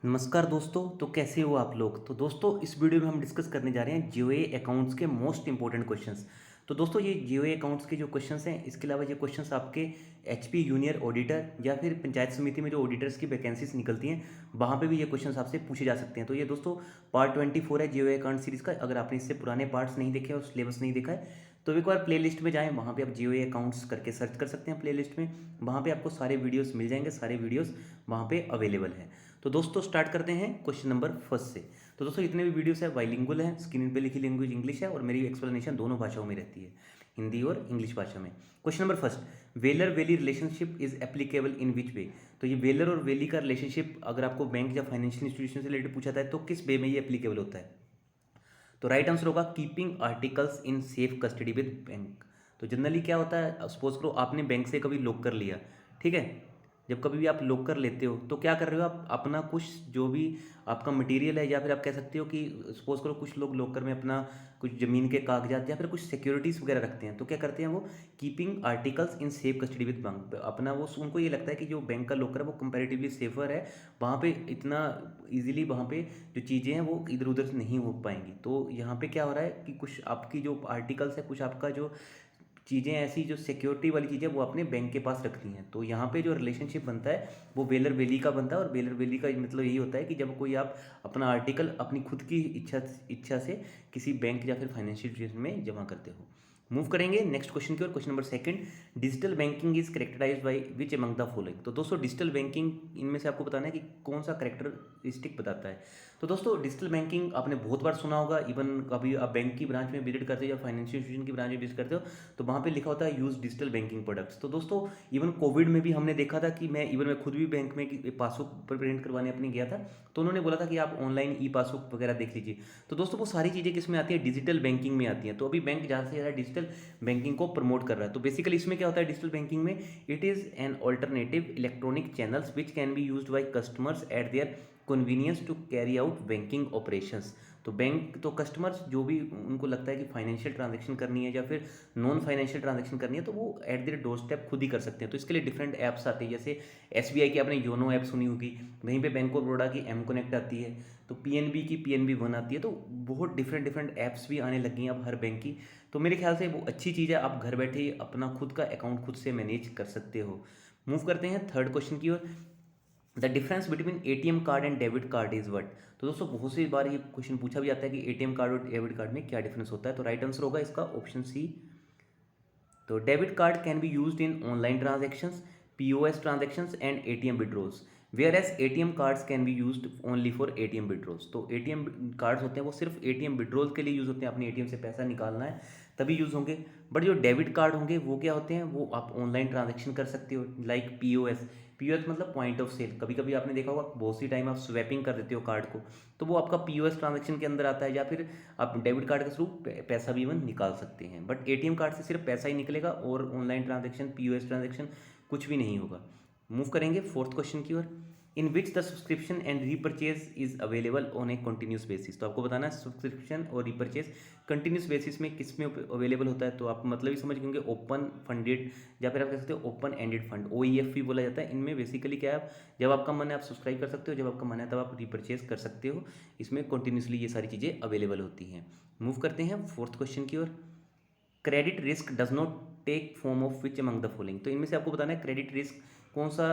नमस्कार दोस्तों। तो कैसे हो आप लोग। तो दोस्तों इस वीडियो में हम डिस्कस करने जा रहे हैं जीओए अकाउंट्स के मोस्ट इंपॉर्टेंट क्वेश्चंस। तो दोस्तों ये जीओए अकाउंट्स के जो क्वेश्चंस हैं, इसके अलावा ये क्वेश्चंस आपके एचपी जूनियर ऑडिटर या फिर पंचायत समिति में जो ऑडिटर्स की वैकेंसीज निकलती हैं वहाँ पे भी ये क्वेश्चंस आपसे पूछे जा सकते हैं। तो ये दोस्तों पार्ट 24 है जीओए अकाउंट सीरीज़ का। अगर आपने इससे पुराने पार्ट्स नहीं देखे और सिलेबस नहीं देखा है तो एक बार प्ले लिस्ट में जाएँ, वहाँ पे आप जीओए अकाउंट्स करके सर्च कर सकते हैं प्ले लिस्ट में। वहाँ पे आपको सारे वीडियोस मिल जाएंगे, सारे वीडियोस वहाँ पे अवेलेबल हैं। तो दोस्तों स्टार्ट करते हैं क्वेश्चन नंबर फर्स्ट से। तो दोस्तों जितने भी वीडियोस है बाइलिंगुअल हैं, स्क्रीन पे लिखी लैंग्वेज इंग्लिश है और मेरी एक्सप्लेनेशन दोनों भाषाओं में रहती है, हिंदी और इंग्लिश भाषा में। Question number first, Weller Wally relationship is applicable in which way. तो ये वेलर और वेली का रिलेशनशिप अगर आपको बैंक या फाइनेंशियल इंस्टीट्यूशन से रिलेटेड पूछा जाता है तो किस वे में ये एप्लीकेबल होता है। तो राइट आंसर होगा keeping articles in safe custody with bank. तो जनरली क्या होता है, सपोज करो आपने बैंक से कभी लॉक कर लिया, ठीक है। जब कभी भी आप लॉक कर लेते हो तो क्या कर रहे हो आप, अपना कुछ जो भी आपका मटेरियल है या फिर आप कह सकते हो कि सपोज करो कुछ लोग लॉकर में अपना कुछ ज़मीन के कागजात या फिर कुछ सिक्योरिटीज़ वगैरह रखते हैं। तो क्या करते हैं वो, keeping articles in safe custody with bank. अपना वो उनको ये लगता है कि जो बैंक का लॉकर है वो कंपैरेटिवली सेफर है, वहाँ पे इतना इजीली वहाँ पे जो चीज़ें हैं वो इधर उधर नहीं हो पाएंगी। तो यहाँ पे क्या हो रहा है कि कुछ आपकी जो आर्टिकल्स है, कुछ आपका जो चीज़ें ऐसी जो सिक्योरिटी वाली चीज़ें वो अपने बैंक के पास रखती हैं। तो यहाँ पे जो रिलेशनशिप बनता है वो वेलर वेली का बनता है। और वेलर वेली का मतलब यही होता है कि जब कोई आप अपना आर्टिकल अपनी खुद की इच्छा से किसी बैंक या फिर फाइनेंशियल इंस्टीट्यूशन में जमा करते हो। मूव करेंगे नेक्स्ट क्वेश्चन की ओर। Question number second, digital banking is characterised by which among the following. तो दोस्तों डिजिटल बैंकिंग इनमें से आपको बताना है कि कौन सा करेक्टरिस्टिक बताता है। तो दोस्तों डिजिटल बैंकिंग आपने बहुत बार सुना होगा, इवन कभी आप बैंक की ब्रांच में विजिट करते हो या फाइनेंशियल इंस्टीट्यूशन की ब्रांच में विजिट करते हो तो वहाँ पे लिखा होता है यूज डिजिटल बैंकिंग प्रोडक्ट्स। तो दोस्तों इवन कोविड में भी हमने देखा था कि मैं खुद भी बैंक में पासबुक प्रिंट करवाने अपनी गया था, तो उन्होंने बोला था कि आप ऑनलाइन ई पासबुक वगैरह देख लीजिए। तो दोस्तों वो सारी चीज़ें किस में आती है, डिजिटल बैंकिंग में आती हैं। तो अभी बैंक ज़्यादा से ज़्यादा डिजिटल बैंकिंग को प्रमोट कर रहा है। तो बेसिकली इसमें क्या होता है डिजिटल बैंकिंग में, it is an alternative electronic channels which can be used by customers at their convenience to carry out banking operations. तो बैंक तो कस्टमर्स जो भी उनको लगता है कि फाइनेंशियल ट्रांजैक्शन करनी है या फिर नॉन फाइनेंशियल ट्रांजैक्शन करनी है तो वो एट देयर डोर स्टेप खुद ही कर सकते हैं। तो इसके लिए डिफरेंट ऐप्स आते हैं, जैसे एसबीआई की आपने योनो ऐप सुनी होगी, वहीं पे बैंक ऑफ बड़ौदा की एम कनेक्ट आती है, तो पीएनबी की पीएनबी वन आती है। तो बहुत डिफरेंट ऐप्स भी आने लगी हैं अब हर बैंक की। तो मेरे ख्याल से वो अच्छी चीज़ है, आप घर बैठे ही अपना खुद का अकाउंट खुद से मैनेज कर सकते हो। मूव करते हैं थर्ड क्वेश्चन की ओर। The difference between ATM card and debit card is what. तो दोस्तों बहुत सी बार ये क्वेश्चन पूछा भी जाता है कि एटीएम कार्ड और डेबिट कार्ड में क्या डिफरेंस होता है। तो राइट आंसर होगा इसका ऑप्शन सी। तो debit card can be used in online transactions, POS transactions and ATM withdrawals, whereas ATM cards can be used only for ATM withdrawals. तो ATM cards होते हैं वो सिर्फ एटीएम विड्रॉल के लिए यूज़ होते हैं, अपने एटीएम से पैसा निकालना है तभी यूज़ होंगे। बट जो डेबिट कार्ड होंगे वो क्या होते हैं, वो आप ऑनलाइन ट्रांजैक्शन कर सकते हो, लाइक पीओएस। पीओएस मतलब पॉइंट ऑफ सेल। कभी कभी आपने देखा होगा बहुत सी टाइम आप स्वैपिंग कर देते हो कार्ड को, तो वो आपका पीओएस ट्रांजैक्शन के अंदर आता है, या फिर आप डेबिट कार्ड के थ्रू पैसा भी इवन निकाल सकते हैं। बट एटीएम कार्ड से सिर्फ पैसा ही निकलेगा और ऑनलाइन ट्रांजैक्शन पीओएस ट्रांजैक्शन कुछ भी नहीं होगा। मूव करेंगे फोर्थ क्वेश्चन की ओर। In which the subscription and repurchase is available on a continuous basis. तो आपको बताना है सब्सक्रिप्शन और रीपरचेज कंटिन्यूस बेसिस में किस में अवेलेबल होता है। तो आप मतलब ही समझ गए, ओपन फंडेड या फिर आप कह सकते हो ओपन एंडेड फंड, ओईएफ भी बोला जाता है। इनमें बेसिकली क्या है, जब आपका मन है आप सब्सक्राइब कर सकते हो, जब आपका मन है तब आप रिपरचेज कर सकते हो। इसमें कंटिन्यूसली ये सारी चीज़ें अवेलेबल होती हैं। मूव करते हैं फोर्थ क्वेश्चन की ओर। Credit risk does not take form of which among the following. तो इनमें से आपको बताना है क्रेडिट रिस्क कौन सा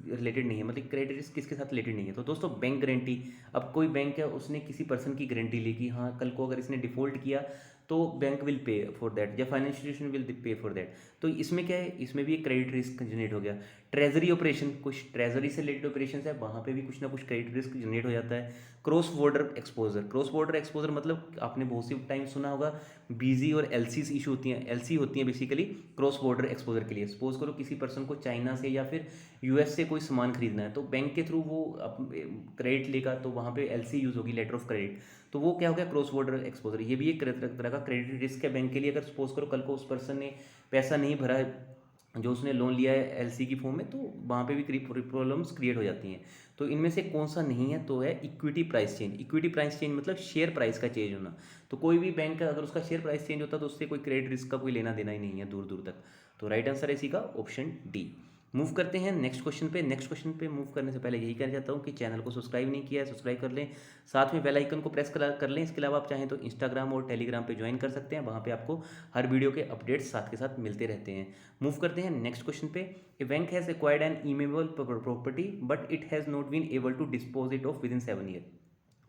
रिलेटेड नहीं है, मतलब क्रेडिट रिस्क किसके साथ रिलेटेड नहीं है। तो दोस्तों बैंक गारंटी, अब कोई बैंक है उसने किसी पर्सन की गारंटी ली कि हाँ कल को अगर इसने डिफॉल्ट किया तो bank will pay for that या financial institution will pay for that. तो इसमें क्या है, इसमें भी एक क्रेडिट रिस्क जनरेट हो गया। ट्रेजरी ऑपरेशन, कुछ ट्रेजरी से रिलेटेड ऑपरेशन है, वहाँ पे भी कुछ ना कुछ क्रेडिट रिस्क जनरेट हो जाता है। Cross border exposure, cross border exposure मतलब आपने बहुत सी टाइम सुना होगा बीजी और एलसी इशू होती हैं। एलसी होती हैं बेसिकली क्रॉस बॉर्डर एक्सपोजर के लिए। सपोज करो किसी पर्सन को चाइना से या फिर यूएस से कोई सामान खरीदना है, तो बैंक के थ्रू वो क्रेडिट लेगा, तो वहाँ पे एलसी यूज़ होगी, लेटर ऑफ क्रेडिट। तो वो क्या हो गया, क्रॉस बॉर्डर एक्सपोजर। ये भी एक तरह का क्रेडिट रिस्क है बैंक के लिए। अगर सपोज करो कल को उस पर्सन ने पैसा नहीं भरा है जो उसने लोन लिया है एलसी की फॉर्म में, तो वहाँ पे भी प्रॉब्लम्स क्रिएट हो जाती हैं। तो इनमें से कौन सा नहीं है, तो है equity price change. Equity price change मतलब शेयर प्राइस का चेंज होना। तो कोई भी बैंक का अगर उसका शेयर प्राइस चेंज होता है तो उससे कोई क्रेडिट रिस्क का कोई लेना देना ही नहीं है दूर दूर तक। तो राइट आंसर है इसी का ऑप्शन डी। मूव करते हैं नेक्स्ट क्वेश्चन पे। नेक्स्ट क्वेश्चन पे मूव करने से पहले यही कहना चाहता हूँ कि चैनल को सब्सक्राइब नहीं किया है, सब्सक्राइब कर लें, साथ में बेल आइकन को प्रेस कर लें। इसके अलावा आप चाहें तो इंस्टाग्राम और टेलीग्राम पे ज्वाइन कर सकते हैं, वहाँ पे आपको हर वीडियो के अपडेट्स साथ के साथ मिलते रहते हैं। मूव करते हैं नेक्स्ट क्वेश्चन पे। A bank has acquired an immovable property but it has not been able to dispose it off within 7 year.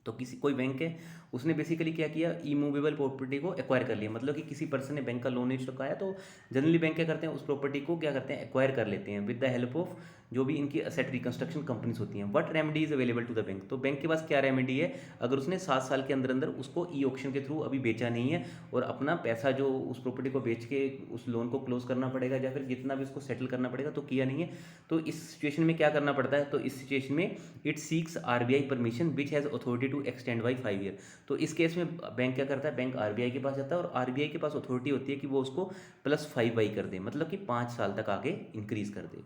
तो किसी कोई बैंक है, उसने बेसिकली क्या किया, इमूवेबल प्रॉपर्टी को एक्वायर कर लिया। मतलब कि किसी पर्सन ने बैंक का लोन नहीं चुकाया तो जनरली बैंक क्या करते हैं, उस प्रॉपर्टी को क्या करते हैं, एक्वायर कर लेते हैं विद द हेल्प ऑफ जो भी इनकी असेट रिकंस्ट्रक्शन कंपनीज होती हैं। What remedy is available to the bank. तो बैंक के पास क्या रेमेडी है, अगर उसने 7 साल के अंदर अंदर उसको ई ऑक्शन के थ्रू अभी बेचा नहीं है और अपना पैसा जो उस प्रॉपर्टी को बेच के उस लोन को क्लोज करना पड़ेगा या फिर जितना भी उसको सेटल करना पड़ेगा, तो किया नहीं है, तो इस सिचुएशन में क्या करना पड़ता है, तो इस सिचुएशन में it seeks RBI permission which has authority to extend by 5 year. तो इस केस में बैंक क्या करता है, बैंक आरबीआई के पास जाता है और आरबीआई के पास अथॉरिटी होती है कि वो उसको +5 कर दे, मतलब कि 5 साल तक आगे इंक्रीज कर दे।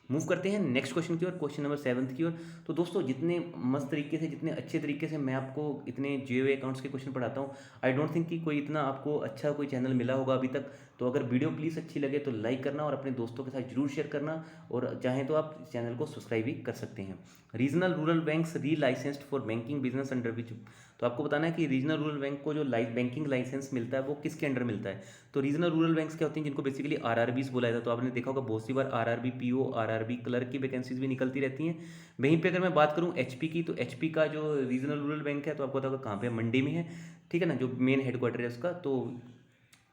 मूव करते हैं नेक्स्ट क्वेश्चन की ओर, क्वेश्चन नंबर 7 की ओर। तो दोस्तों जितने मस्त तरीके से, जितने अच्छे तरीके से मैं आपको इतने जीओए अकाउंट्स के क्वेश्चन पढ़ाता हूँ, आई डोंट थिंक कि कोई इतना आपको अच्छा कोई चैनल मिला होगा अभी तक। तो अगर वीडियो प्लीज़ अच्छी लगे तो लाइक करना और अपने दोस्तों के साथ जरूर शेयर करना, और चाहें तो आप चैनल को सब्सक्राइब भी कर सकते हैं। रीजनल रूरल बैंक्स री licensed for banking business under which. तो आपको बताना है कि रीजनल रूरल बैंक को जो बैंकिंग लाइसेंस मिलता है वो किसके अंडर मिलता है। तो रीजनल रूरल बैंक्स क्या होती हैं, जिनको बेसिकली आरआरबीस बोला जाता है। तो आपने देखा होगा बहुत सी बार आरआरबी पीओ, आरआरबी क्लर्क की वैकेंसीज भी निकलती रहती हैं। वहीं पे अगर मैं बात करूं एचपी की, तो एचपी का जो रीजनल रूरल बैंक है, तो आपको पता होगा कहाँ पे है, मंडी में है, ठीक है ना, जो मेन हेडक्वार्टर है उसका।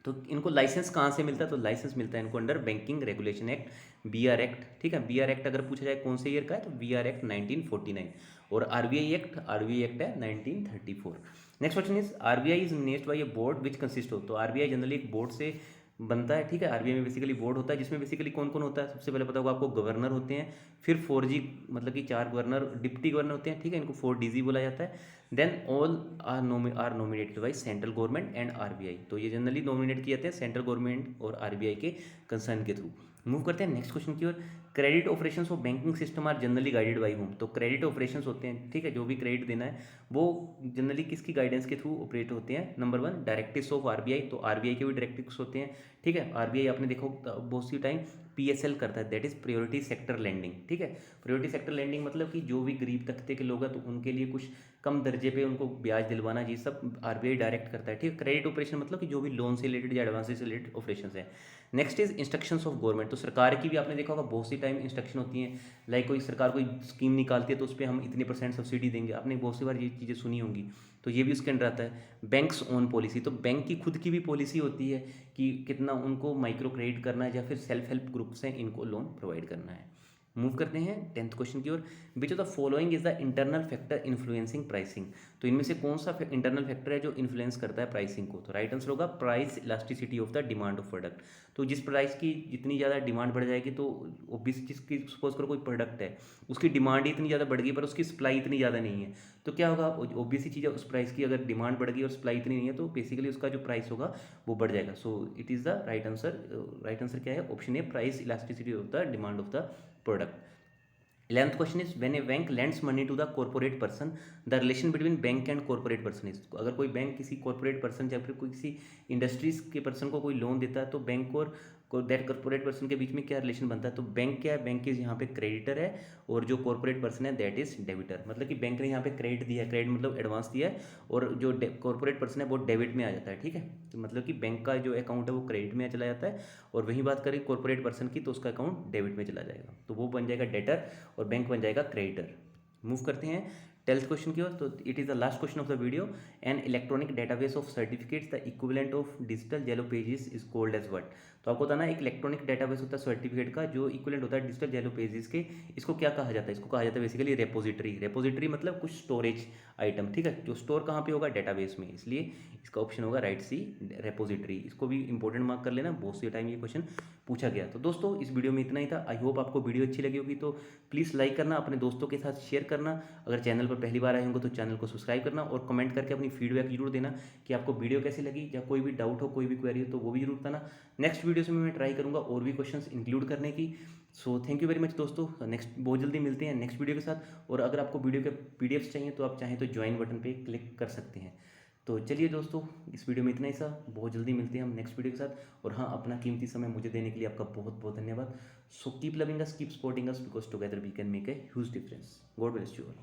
तो इनको लाइसेंस कहाँ से मिलता है, तो लाइसेंस मिलता है इनको under banking regulation act, BR act, ठीक है। बीआर एक्ट अगर पूछा जाए कौन से ईयर का है, तो बीआर एक्ट 1949, और आरबीआई एक्ट है 1934। Next question is RBI is nested by a board which consist of. तो आरबीआई जनरली एक बोर्ड से बनता है, ठीक है। आरबीआई में बेसिकली बोर्ड होता है, जिसमें बेसिकली कौन कौन होता है, सबसे पहले पता होगा आपको, गवर्नर होते हैं, फिर 4G मतलब कि 4 गवर्नर, डिप्टी गवर्नर होते हैं, ठीक है, इनको 4DG बोला जाता है। Then all are nominated by central government and RBI. तो ये जनरली नॉमिनेट किए जाते हैं सेंट्रल गवर्नमेंट और आरबीआई के कंसर्न के थ्रू। मूव करते हैं नेक्स्ट क्वेश्चन की ओर। Credit operations of banking system are generally guided by whom. तो क्रेडिट ऑपरेशंस होते हैं, ठीक है, जो भी क्रेडिट देना है वो जनरली किसकी गाइडेंस के थ्रू ऑपरेट होते हैं। Number 1 directives of RBI. तो आरबीआई के भी डायरेक्टिव्स होते हैं, ठीक है। आरबीआई आपने देखो बहुत सी टाइम पीएसएल करता है, that is priority sector lending, ठीक है। प्रायोरिटी सेक्टर लैंडिंग मतलब कि जो भी गरीब तबके के लोग हैं तो उनके लिए कुछ कम दर्जे पे उनको ब्याज दिलवाना, ये सब आरबीआई डायरेक्ट करता है, ठीक है। क्रेडिट ऑपरेशन मतलब कि जो भी लोन से रिलेटेड या एडवांस से रिलेटेड ऑपरेशन है। Next is instructions of government. तो सरकार की भी आपने देखा होगा बहुत सी टाइम इंस्ट्रक्शन होती हैं, लाइक कोई सरकार कोई स्कीम निकालती है तो उस पर हम इतने % सब्सिडी देंगे, आपने बहुत सी बार ये चीज़ें सुनी होंगी, तो ये भी उसके अंडर आता है। Banks own policy. तो बैंक की खुद की भी पॉलिसी होती है कि कितना उनको माइक्रो क्रेडिट करना है या फिर सेल्फ हेल्प ग्रुप से इनको लोन प्रोवाइड करना है। मूव करते हैं 10th क्वेश्चन की ओर। Which of the following is the internal factor influencing pricing. तो इनमें से कौन सा इंटरनल फैक्टर है जो इन्फ्लुएंस करता है प्राइसिंग को। तो राइट आंसर होगा price elasticity of the demand of product. तो जिस प्राइस की जितनी ज़्यादा डिमांड बढ़ जाएगी, तो ओबियस जिसकी सपोज करो कोई प्रोडक्ट है, उसकी डिमांड इतनी ज़्यादा बढ़ गई पर उसकी सप्लाई इतनी ज़्यादा नहीं है, तो क्या होगा, ओबियस चीज़ है, उस प्राइस की अगर डिमांड बढ़ गई और सप्लाई इतनी नहीं है तो बेसिकली उसका जो प्राइस होगा वो बढ़ जाएगा। So it is the right answer. Right answer क्या है, option A, price elasticity of the demand of the product. 11th question is when a bank lends money to the corporate person the relation between bank and corporate person is. अगर कोई bank किसी corporate person या फिर कोई किसी industries के person को कोई लोन देता है, तो बैंक और दैट कॉर्पोरेट पर्सन के बीच में क्या रिलेशन बनता है। तो बैंक क्या है, बैंक इज यहाँ पे क्रेडिटर है और जो कॉर्पोरेट पर्सन है दैट इज डेबिटर। मतलब कि बैंक ने यहाँ पे क्रेडिट दिया है, क्रेडिट मतलब एडवांस दिया है, और जो कॉर्पोरेट पर्सन है वो डेबिट में आ जाता है, ठीक है। तो मतलब कि बैंक का जो अकाउंट है वो क्रेडिट में चला जाता है, और वहीं बात करें कॉर्पोरेट पर्सन की तो उसका अकाउंट डेबिट में चला जाएगा, तो वो बन जाएगा डेटर और बैंक बन जाएगा क्रेडिटर। मूव करते हैं 12th क्वेश्चन की ओर। तो it is the last question of the video. An electronic database of certificates the equivalent of digital yellow pages is called as what. तो आपको बताना है एक इलेक्ट्रॉनिक डेटाबेस होता है सर्टिफिकेट का जो इक्विवेलेंट होता है डिजिटल येलो पेजेस के, इसको क्या कहा जाता है, इसको कहा जाता है बेसिकली रेपोजिटरी। रेपोजिटरी मतलब कुछ स्टोरेज आइटम, ठीक है, जो स्टोर कहाँ पे होगा, डेटाबेस में, इसलिए इसका ऑप्शन होगा राइट सी, रेपोजिटरी। इसको भी इंपॉर्टेंट मार्क कर लेना, बहुत से टाइम ये क्वेश्चन पूछा गया। तो दोस्तों इस वीडियो में इतना ही था। आई होप आपको वीडियो अच्छी लगी होगी, तो प्लीज़ लाइक करना, अपने दोस्तों के साथ शेयर करना। अगर चैनल पर पहली बार आए होंगे तो चैनल को सब्सक्राइब करना, और कमेंट करके अपनी फीडबैक जरूर देना कि आपको वीडियो कैसी लगी, या कोई भी डाउट हो, कोई भी क्वेरी हो तो वो भी जरूर बताना। नेक्स्ट वीडियो से मैं ट्राई करूँगा और भी क्वेश्चंस इंक्लूड करने की। So thank you very much दोस्तों। नेक्स्ट बहुत जल्दी मिलते हैं नेक्स्ट वीडियो के साथ, और अगर आपको वीडियो के पीडीएफ्स चाहिए तो आप चाहें तो ज्वाइन बटन पर क्लिक कर सकते हैं। तो चलिए दोस्तों, इस वीडियो में इतना ही सा। बहुत जल्दी मिलते हैं हम नेक्स्ट वीडियो के साथ। और हाँ, अपना कीमती समय मुझे देने के लिए आपका बहुत बहुत धन्यवाद। So keep loving us, keep supporting us, because together we can make a huge difference. God bless you all.